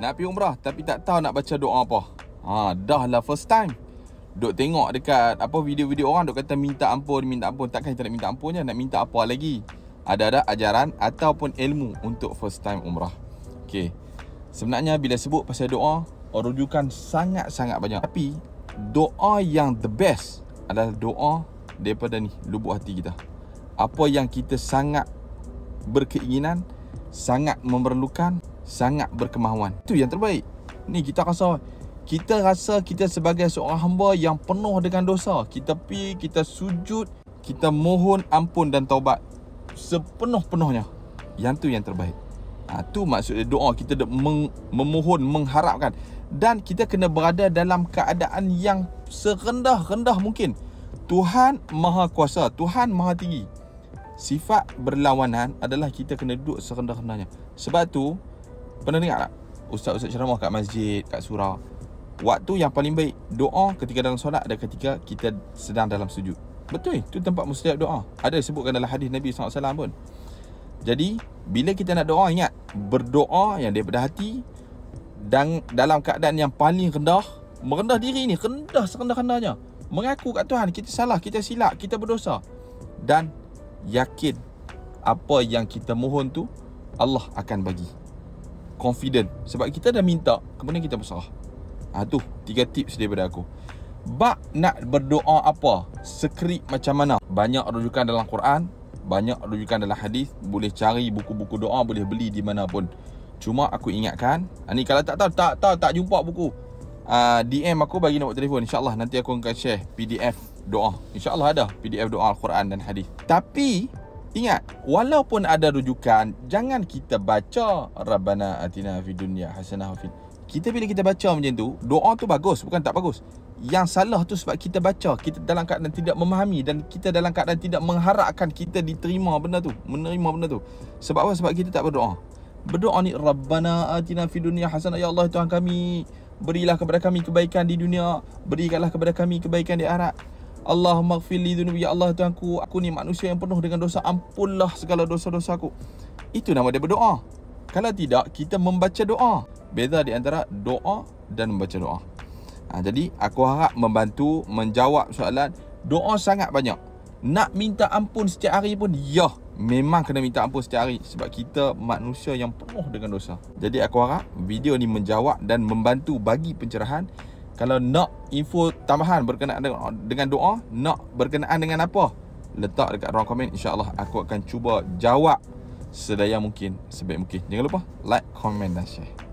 nak pergi umrah tapi tak tahu nak baca doa apa. Dah lah first time. Duk tengok dekat video-video orang duk kata minta ampun. Takkan kita nak minta ampun je, nak minta apa lagi? Ada ajaran ataupun ilmu untuk first time umrah. Okey. Sebenarnya bila sebut pasal doa, rujukan sangat-sangat banyak. Tapi doa yang the best adalah doa daripada ni, lubuk hati kita. Apa yang kita sangat berkeinginan, sangat memerlukan, sangat berkemahuan, itu yang terbaik. Ni kita rasa kita sebagai seorang hamba yang penuh dengan dosa. Kita pergi, kita sujud, kita mohon ampun dan taubat sepenuh-penuhnya. Yang tu yang terbaik. Tu maksudnya doa. Kita memohon, mengharapkan. Dan kita kena berada dalam keadaan yang serendah-rendah mungkin. Tuhan Maha Kuasa, Tuhan Maha Tinggi. Sifat berlawanan adalah kita kena duduk serendah-rendahnya. Sebab tu, pernah dengar tak ustaz-ustaz ceramah kat masjid, kat surau, waktu yang paling baik doa ketika dalam solat adalah ketika kita sedang dalam sujud. Betul, itu tempat mustajab doa. Ada disebutkan dalam hadis Nabi SAW pun. Jadi, bila kita nak doa, ingat, berdoa yang daripada hati dan dalam keadaan yang paling rendah. Merendah diri ni, rendah serendah-rendahnya. Mengaku kat Tuhan, kita salah, kita silap, kita berdosa. Dan yakin apa yang kita mohon tu Allah akan bagi. Confident. Sebab kita dah minta, kemudian kita berserah. Tu 3 tips daripada aku. Bak nak berdoa apa, skrip macam mana, banyak rujukan dalam Quran, banyak rujukan dalam hadis. Boleh cari buku-buku doa, boleh beli di mana pun. Cuma aku ingatkan, ni kalau tak tahu, tak jumpa buku, DM aku, bagi nombor telefon. InsyaAllah nanti aku akan share PDF doa. InsyaAllah ada PDF doa Al-Quran dan hadis. Tapi ingat, walaupun ada rujukan, jangan kita baca Rabbana atina fid dunya hasanah fil. Bila kita baca macam tu, doa tu bagus, bukan tak bagus. Yang salah tu sebab kita baca, kita dalam keadaan tidak memahami, dan kita dalam keadaan tidak mengharapkan kita diterima benda tu, menerima benda tu. Sebab apa? Sebab kita tak berdoa. Berdoa ni, Rabbana atina fid dunya hasanah, ya Allah Tuhan kami, berilah kepada kami kebaikan di dunia, berikanlah kepada kami kebaikan di akhirat. Allahumma ighfir li dhunubi, ya Allah Tuhanku, aku ni manusia yang penuh dengan dosa, ampunlah segala dosa-dosaku. Itu nama dia berdoa. Kalau tidak, kita membaca doa. Beza di antara doa dan membaca doa. Jadi aku harap membantu menjawab soalan. Doa sangat banyak. Nak minta ampun setiap hari pun, ya, memang kena minta ampun setiap hari. Sebab kita manusia yang penuh dengan dosa. Jadi aku harap video ni menjawab dan membantu bagi pencerahan. Kalau nak info tambahan berkenaan dengan doa, nak berkenaan dengan apa, letak dekat ruang komen. InsyaAllah aku akan cuba jawab sedaya mungkin, sebaik mungkin. Jangan lupa like, komen dan share.